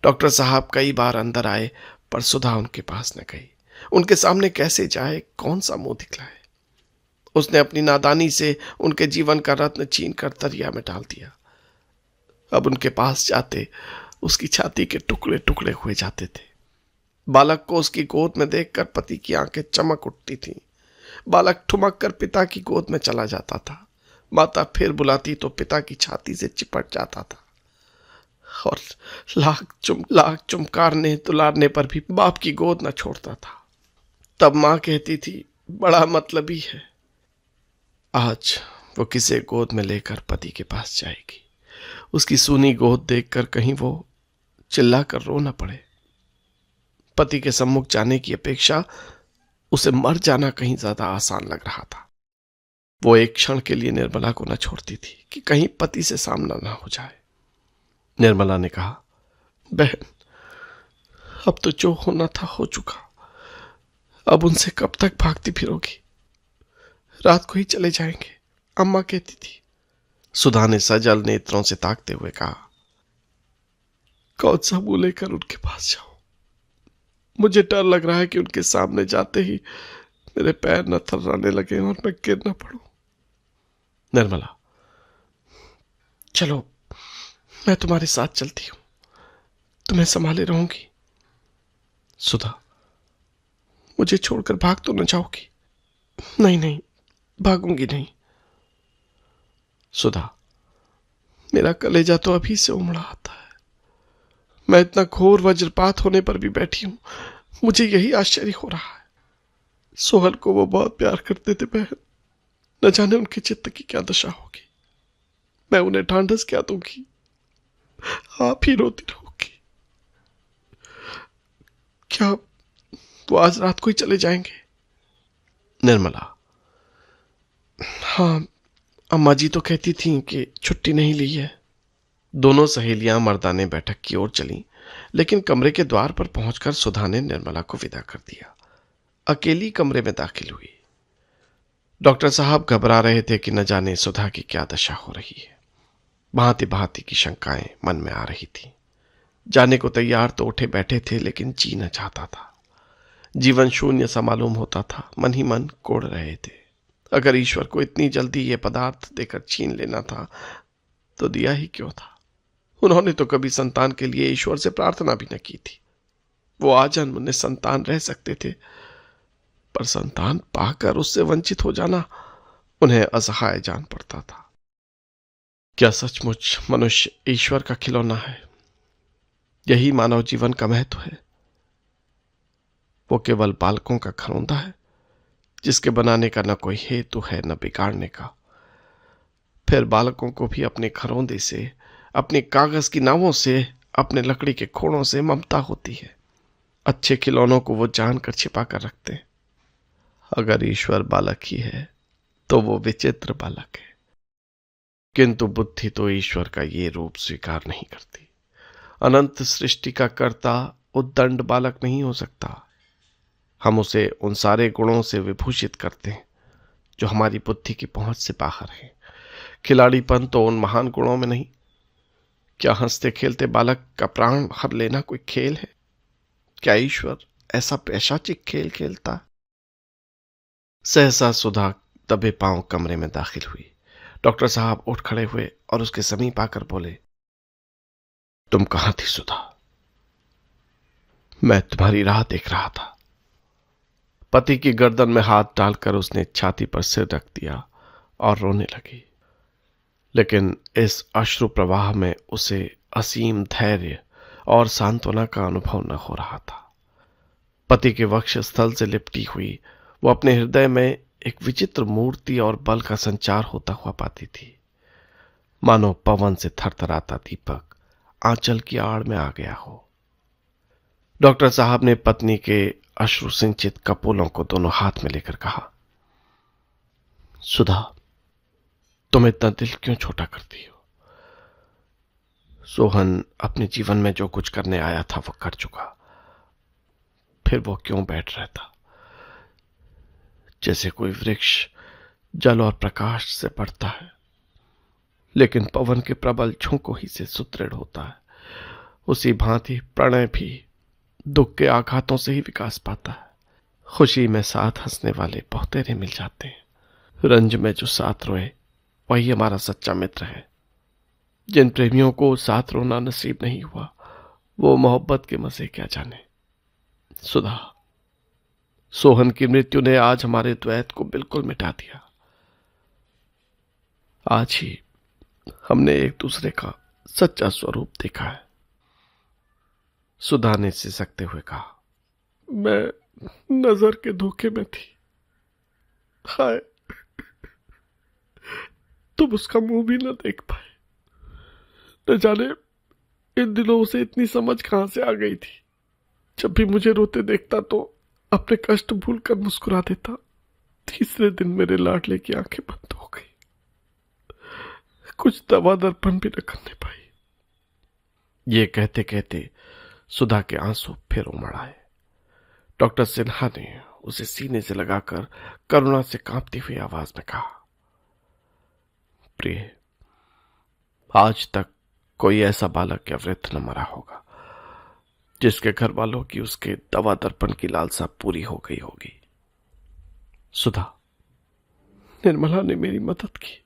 [SPEAKER 1] डॉक्टर साहब कई बार अंदर आए, पर सुधा उनके पास न गई। उनके सामने कैसे जाए, कौन सा मुंह दिखलाए। उसने अपनी नादानी से उनके जीवन का रत्न छीन कर दरिया में डाल दिया। अब उनके पास जाते उसकी छाती के टुकड़े टुकड़े हुए जाते थे। बालक को उसकी गोद में देखकर पति की आंखें चमक उठती थीं। बालक ठुमक कर पिता की गोद में चला जाता था। माता फिर बुलाती तो पिता की छाती से चिपट जाता था और लाख चुमकारने दुलारने पर भी बाप की गोद न छोड़ता था। तब मां कहती थी, बड़ा मतलबी है। आज वो किसे गोद में लेकर पति के पास जाएगी। उसकी सूनी गोद देखकर कहीं वो चिल्ला कर रो न पड़े। पति के सम्मुख जाने की अपेक्षा उसे मर जाना कहीं ज्यादा आसान लग रहा था। वो एक क्षण के लिए निर्मला को न छोड़ती थी कि कहीं पति से सामना न हो जाए। निर्मला ने कहा, बहन, अब तो जो होना था हो चुका। अब उनसे कब तक भागती फिरोगी? रात को ही चले जाएंगे, अम्मा कहती थी। सुधा ने सजल नेत्रों से ताकते हुए कहा, कौन सा मुंह लेकर उनके पास जाऊं? मुझे डर लग रहा है कि उनके सामने जाते ही मेरे पैर न थर्राने लगे और मैं गिर न पड़ूं। निर्मला, चलो, मैं तुम्हारे साथ चलती हूं, तुम्हें संभाले रहूंगी। सुधा, मुझे छोड़कर भाग तो न जाओगी? नहीं नहीं, भागूंगी नहीं। सुधा, मेरा कलेजा तो अभी से उमड़ा आता है। मैं इतना घोर वज्रपात होने पर भी बैठी हूं। मुझे यही आश्चर्य हो रहा है। सोहन को वो बहुत प्यार करते थे बहन। न जाने उनके चित्त की क्या दशा होगी। मैं उन्हें ढांढस क्या दूंगी? आप ही रोती रहोगी। क्या वो आज रात को ही चले जाएंगे? निर्मला, हाँ, अम्मा जी तो कहती थी कि छुट्टी नहीं ली है। दोनों सहेलियां मर्दाने बैठक की ओर चलीं, लेकिन कमरे के द्वार पर पहुंचकर सुधा ने निर्मला को विदा कर दिया। अकेली कमरे में दाखिल हुई। डॉक्टर साहब घबरा रहे थे कि न जाने सुधा की क्या दशा हो रही है। भांति भांति की शंकाएं मन में आ रही थी। जाने को तैयार तो उठे बैठे थे, लेकिन जी न चाहता था। जीवन शून्य सा मालूम होता था। मन ही मन कोड़ रहे थे। अगर ईश्वर को इतनी जल्दी ये पदार्थ देकर छीन लेना था तो दिया ही क्यों था? उन्होंने तो कभी संतान के लिए ईश्वर से प्रार्थना भी न की थी। वो आजन्म निसंतान रह सकते थे, पर संतान पाकर उससे वंचित हो जाना उन्हें असहाय जान पड़ता था। क्या सचमुच मनुष्य ईश्वर का खिलौना है? यही मानव जीवन का महत्व है? वो केवल बालकों का खरौंदा है, जिसके बनाने का न कोई हेतु है न बिगाड़ने का। फिर बालकों को भी अपने खरौंदे से, अपने कागज की नावों से, अपने लकड़ी के खोड़ों से ममता होती है। अच्छे खिलौनों को वो जानकर छिपा कर रखते हैं। अगर ईश्वर बालक ही है तो वो विचित्र बालक है। किंतु बुद्धि तो ईश्वर का ये रूप स्वीकार नहीं करती। अनंत सृष्टि का कर्ता उद्दंड बालक नहीं हो सकता। हम उसे उन सारे गुणों से विभूषित करते हैं जो हमारी बुद्धि की पहुंच से बाहर है। खिलाड़ीपन तो उन महान गुणों में नहीं। क्या हंसते खेलते बालक का प्राण हर लेना कोई खेल है? क्या ईश्वर ऐसा पैशाचिक खेल खेलता? सहसा सुधा दबे पांव कमरे में दाखिल हुई। डॉक्टर साहब उठ खड़े हुए और उसके समीप आकर बोले, तुम कहां थी सुधा? मैं तुम्हारी राह देख रहा था। पति की गर्दन में हाथ डालकर उसने छाती पर सिर रख दिया और रोने लगी। लेकिन इस अश्रु प्रवाह में उसे असीम धैर्य और सांत्वना का अनुभव न हो रहा था। पति के वक्ष स्थल से लिपटी हुई वो अपने हृदय में एक विचित्र मूर्ति और बल का संचार होता हुआ पाती थी। मानो पवन से थरथराता दीपक आंचल की आड़ में आ गया हो। डॉक्टर साहब ने पत्नी के अश्रु सिंचित कपोलों को दोनों हाथ में लेकर कहा, सुधा, तुम इतना दिल क्यों छोटा करती हो? सोहन अपने जीवन में जो कुछ करने आया था वो कर चुका। फिर वो क्यों बैठ रहता? जैसे कोई वृक्ष जल और प्रकाश से बढ़ता है, लेकिन पवन के प्रबल झोंकों ही से सुदृढ़ होता है, उसी भांति प्रणय भी दुख के आघातों से ही विकास पाता है। खुशी में साथ हंसने वाले बहुतेरे मिल जाते हैं। रंज में जो साथ रोए वही हमारा सच्चा मित्र है। जिन प्रेमियों को साथ रोना नसीब नहीं हुआ वो मोहब्बत के मजे क्या जाने। सुधा, सोहन की मृत्यु ने आज हमारे द्वैत को बिल्कुल मिटा दिया। आज ही हमने एक दूसरे का सच्चा स्वरूप देखा है। सुधा ने सिसकते हुए कहा, मैं नजर के धोखे में थी। हाय, तुम उसका मुंह भी न देख पाए। न जाने इन दिनों उसे इतनी समझ कहां से आ गई थी। जब भी मुझे रोते देखता तो अपने कष्ट भूलकर मुस्कुरा देता। तीसरे दिन मेरे लाडले की आंखें बंद हो गई। कुछ दवा दर्पण भी न करने पाई। ये कहते कहते सुधा के आंसू फिर उमड़ आए। डॉक्टर सिन्हा ने उसे सीने से लगाकर करुणा से कांपती हुई आवाज में कहा, प्रिय, आज तक कोई ऐसा बालक या वृद्ध न मरा होगा जिसके घर वालों की उसके दवा दर्पण की लालसा पूरी हो गई होगी। सुधा, निर्मला ने मेरी मदद की।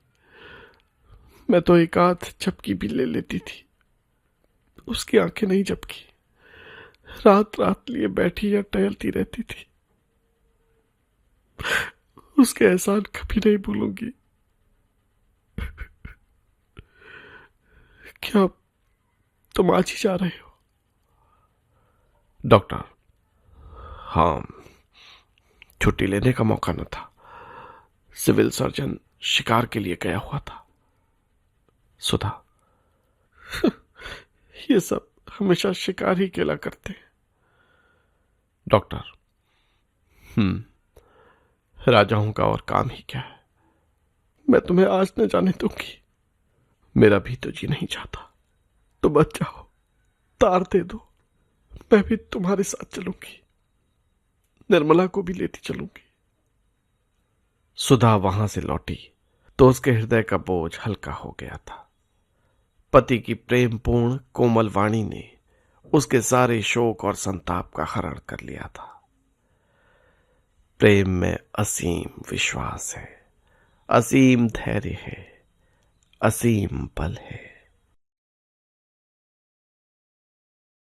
[SPEAKER 1] मैं तो एक आध झपकी भी ले लेती थी, उसकी आंखें नहीं झपकी। रात रात लिए बैठी या टहलती रहती थी। उसके एहसान कभी नहीं भूलूंगी। क्या तुम आज ही जा रहे हो? डॉक्टर, हाँ, छुट्टी लेने का मौका न था। सिविल सर्जन शिकार के लिए गया हुआ था। सुधा, ये सब हमेशा शिकार ही केला करते हैं। डॉक्टर, राजाओं का और काम ही क्या है। मैं तुम्हें आज न जाने दूंगी। मेरा भी तो जी नहीं चाहता। तो बच जाओ, तार दे दो, मैं भी तुम्हारे साथ चलूंगी। निर्मला को भी लेती चलूंगी। सुधा वहां से लौटी तो उसके हृदय का बोझ हल्का हो गया था। पति की प्रेमपूर्ण कोमल वाणी ने उसके सारे शोक और संताप का हरण कर लिया था। प्रेम में असीम विश्वास है, असीम धैर्य है, असीम बल है।